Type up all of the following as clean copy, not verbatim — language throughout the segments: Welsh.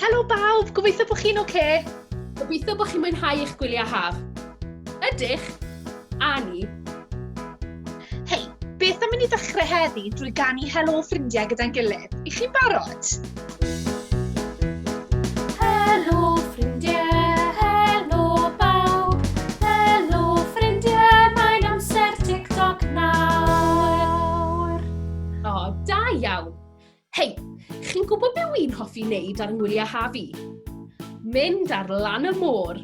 Helo bawb, gobeithio bod chi'n oce? Gobeithio bod chi'n mwynhau eich gwyliau haf. Ydych? A ni? Hei, beth am i ni ddechrau heddi drwy ganu helo ffrindiau gyda'n gilydd? I chi'n barod? Helo ffrindiau, helo bawb. Helo ffrindiau, mae'n amser Tic Toc nawr. O, da iawn. Hei, chi'n gwybod be wy'n hoffi wneud ar yngwyliau haf i? Mynd ar lan y môr.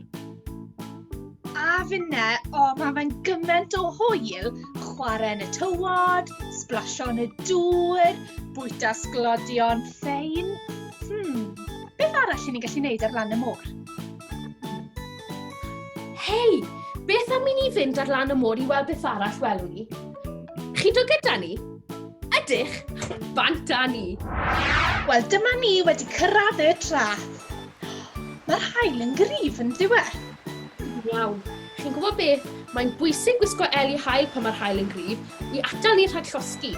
A finne, mae fe'n gymaint o hwyl, chwarae yn y tywod, splasio yn y dŵr, bwyta sglodion ffein. Beth arall i ni gallu wneud ar lan y môr? Hei, beth am i ni fynd ar lan y môr i weld beth arall welwn ni? Chi do gyda ni? Ydych? Bant â ni. Wel, dyma ni wedi cyrraedd y traeth. Mae'r haul yn gryf yn dywe. Iawn. Chi'n gwybod beth? Mae'n bwysig gwisgo eli haul pan mae'r haul yn gryf i atal ni rhag llosgi.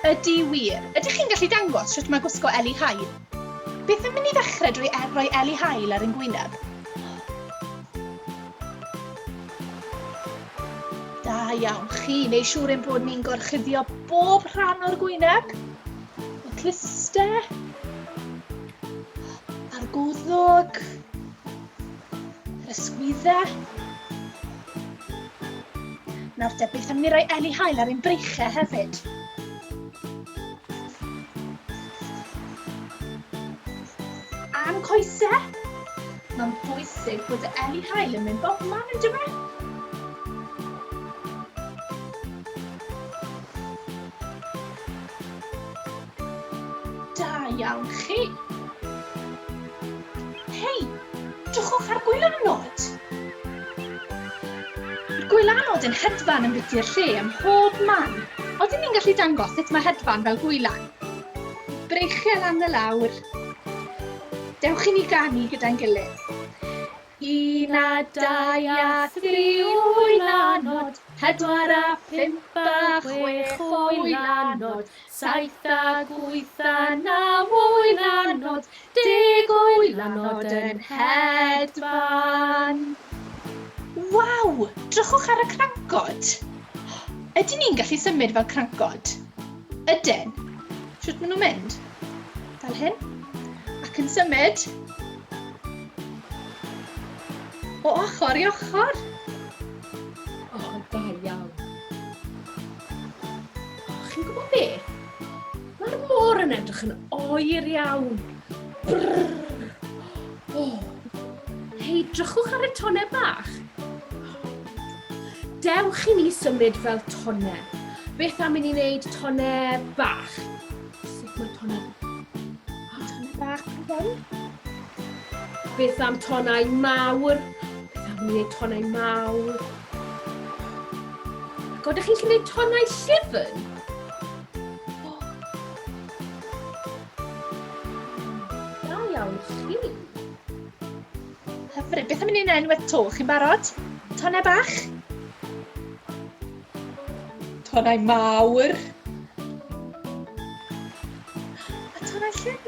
Ydy wir. Ydych chi'n gallu dangos sut mae gwisgo eli haul? Beth am i ni ddechrau drwy roi eli haul ar ein gwyneb? Da iawn, chi neu siŵr ein bod ni'n gorchuddio bob rhan o'r gwyneb. Y cluster, a'r gwddwg, yr ysgwyddau. Nawr te, beth am ni roi eli haul ar ein breichau hefyd? A'n coesau. Mae'n bwysig bod y eli haul yn mynd bob man yn dyma. Da iawn chi. Hei, drychwch ar gwylanod. Mae'r gwylanod yn hedfan yn byty'r lle ym mhob man. Oedden ni'n gallu dangos sut mae hedfan fel gwylan? Breichiau lan y lawr. Dewch i ni ganu gyda'n gilydd. 1 a 2 a 3 wylanod, 4 a 5 a 6 wylanod, 7 a 8 a 9 wylanod, 10 wylanod yn hedfan. Waw! Drychwch ar y crancod. Ydyn ni'n gallu symud fel crancod? Ydyn. Sut maen nhw'n mynd? Fel hyn. Ac yn symud. O ochr i ochr. O, da iawn. Chi'n gwybod beth? Mae'r môr yn edrych yn oer iawn. Brrr. O, hei, drychwch ar y tonau bach. Dewch i ni symud fel tonau. Beth am i ni wneud tonau bach? Sut mae tonau Bach fel? Beth am tonau mawr? Beth am i ni wneud tonau mawr? Ac oeddech chi'n gallu wneud tonau llyfn? Da iawn chi. Hyfryd, beth am i ni'n enwedd to? Chi'n barod? Tonau bach? Tonau mawr? A tonau llyn?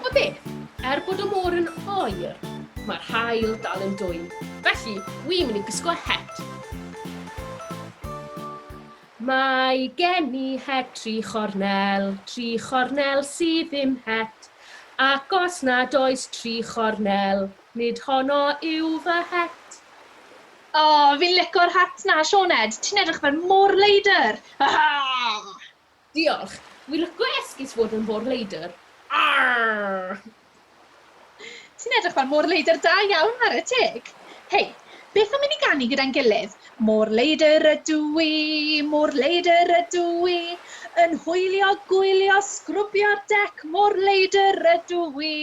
O beth? Bod y môr yn oer, mae'r haul dal yn dwym. Felly, wi'n mynd i gwisgo het. Mae gen i het 3 chornel sydd ddim het. Ac os nad oes 3 chornel, nid honno yw fy het. O, fi'n lico'r hat na, Sioned. Ti'n edrych fel môr-leidr. Diolch, wi'n licio esgus fod yn môr-leidr. Arr! Ti'n edrych fel môr-leidr da iawn ar y teg. Hei, beth am i ni ganu gyda'n gilydd? Môr-leidr ydw i, môr-leidr ydw i, yn hwylio, gwylio, sgrwbio dec, môr-leidr ydw i.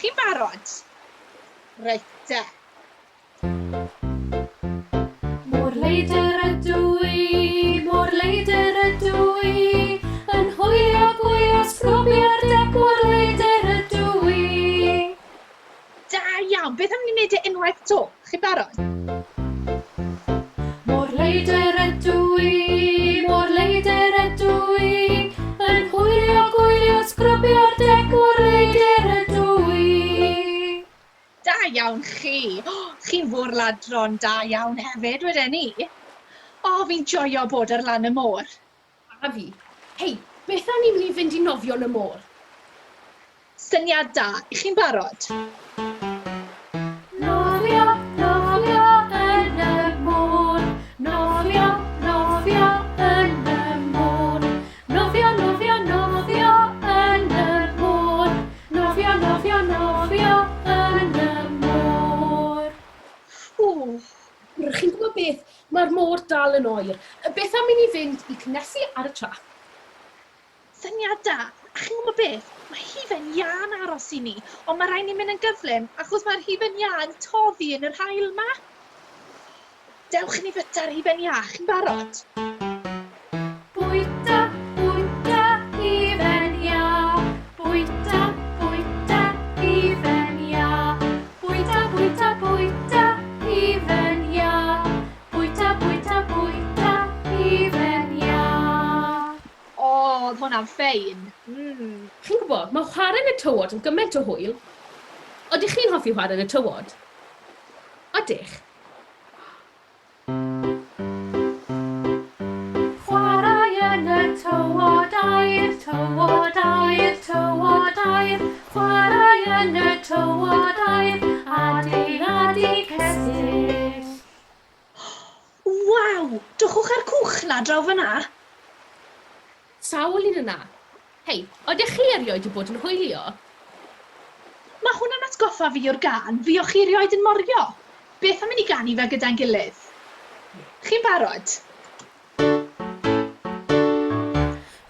Chi'n barod? Reit te. Môr-leidr ydw i, yn hwylio, gwylio, sgrwbio'r dec, môr-leidr ydw i. Da iawn, beth am ni wneud e unwaith to? Chi'n barod? Môr-leidr ydw i, yn iawn chi. Chi'n fwrladron da iawn hefyd, wedyn ni. Fi'n joio bod ar lan y môr. A fi. Hei, beth am ni'n mynd i fynd i nofio yn y môr? Syniad da, i chi'n barod? Nofio, nofio yn y môr. Nofio, nofio yn y môr. Nofio, nofio, nofio yn y môr. Nofio, nofio, nofio yn y môr. Chi'n gwybod beth? Mae'r môr dal yn oer. Beth am i ni fynd i cnesu ar y traeth? Syniad da, a chi'n gwybod beth? Mae hufen iâ'n aros i ni, ond mae rhaid ni mynd yn gyflym achos mae'r hufen iâ'n toddi yn yr haul yma. Dewch i ni fyta'r hufen iâ, chi'n barod? Bwyta, bwyta, hufen iâ. Bwyta, bwyta, hufen iâ. Bwyta, bwyta, bwyta, hufen iâ. Bwyta, bwyta, bwyta, hufen iâ. Oedd hwnna'n ffein. Chi'n gwybod, mae chwarae yn y tywod yn gymaint o hwyl. Ydych chi'n hoffi chwarae yn y tywod? Ydych? Chwarae yn y tywod air, tywod air, tywod air. Chwarae yn y tywod air, adeiladu cestyll. Waw, dwchwch ar cwch na draw fyna. Sawl un yna? Hei, ydych chi erioed wedi bod yn hwylio? Mae hwnna'n atgoffa fi o'r gan, fi o'ch chi erioed yn morio. Beth am i ni ganu fe gyda'n gilydd? Chi'n barod?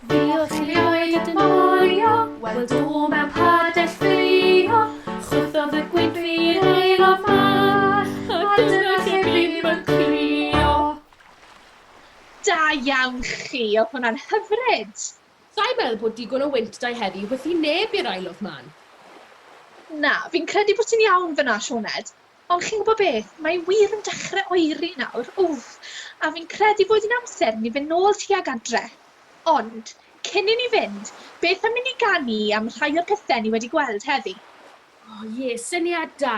Fi o'ch chi erioed yn morio, wel do mewn padell ffrio. Chwthodd y gwynfyr eil o fan, a dyna lle fi'n yn crio. Da iawn chi, oedd hwnna'n hyfryd. Sa'i meddwl bod digon o wynt dau heddiw wrth i neb i'r Isle of Man. Na, fi'n credu bod ti'n iawn fyna, Sioned. Ond chi'n gwybod beth, mae wir yn dechrau oeri nawr. A fi'n credu bod yn amser ni fynd nôl tuag adre. Ond, cyn i ni fynd, beth am i ni ganu am rhai o'r pethau ni wedi gweld heddi? Syniad da.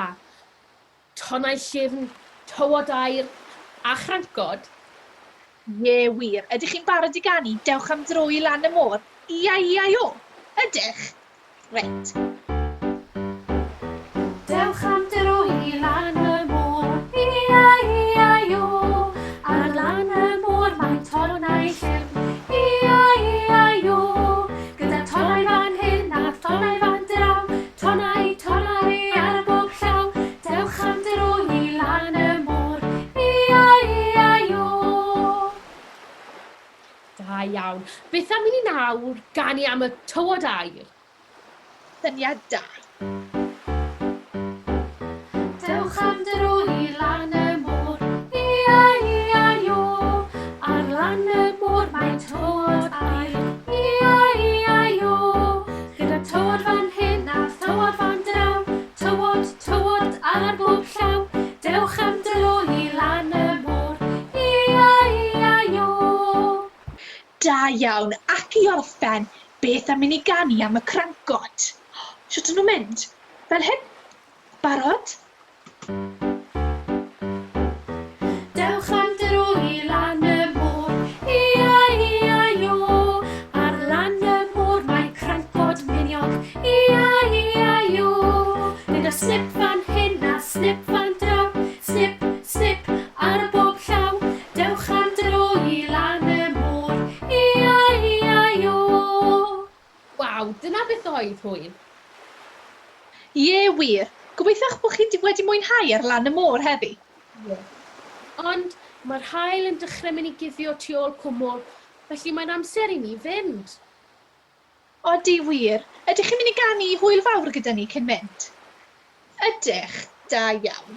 Tonnau llyfn, tywod air a chrancod. Wir. Ydych chi'n barod i ganu Dewch am dro i lan y môr? Ia, Ydych? Reit. Dewch am dro i lan y môr. Ia, ar lan y môr mae tonnau llyfn. Ia, gyda tonnau fan hyn a tonnau fan draw. Tonnau ar bob llaw. Dewch am dro i lan y môr. Ia. Da iawn. Beth am i ni nawr ganu am y tywod air? Syniad da. Dewch am dro i lan y môr. Ia, ar lan y môr mae tywod air. Ia, gyda tywod fan hyn a tywod fan draw. Tywod ar bob llaw. Dewch am dro i lan y môr. Ia. Da iawn, ac i orffen, beth am i ni ganu am y crancod? Sut nhw'n mynd? Fel hyn? Barod? Dewch am dro i lan y môr. Ia, ar lan y môr mae crancod miniog. Ia, gyda snip fan hyn a snip fan draw. Snip, ar bob llaw. Dewch am dro i lan y môr. Ia. Waw, dyna beth oedd hwyl. Wir. Gobeithio'ch bod chi wedi mwynhau ar lan y môr heddi. Ond mae'r haul yn dechrau mynd i guddio tu ôl cwmwl, felly mae'n amser i ni fynd. Wir. Ydych chi'n mynd i ganu hwyl fawr gyda ni cyn mynd? Ydych. Da iawn.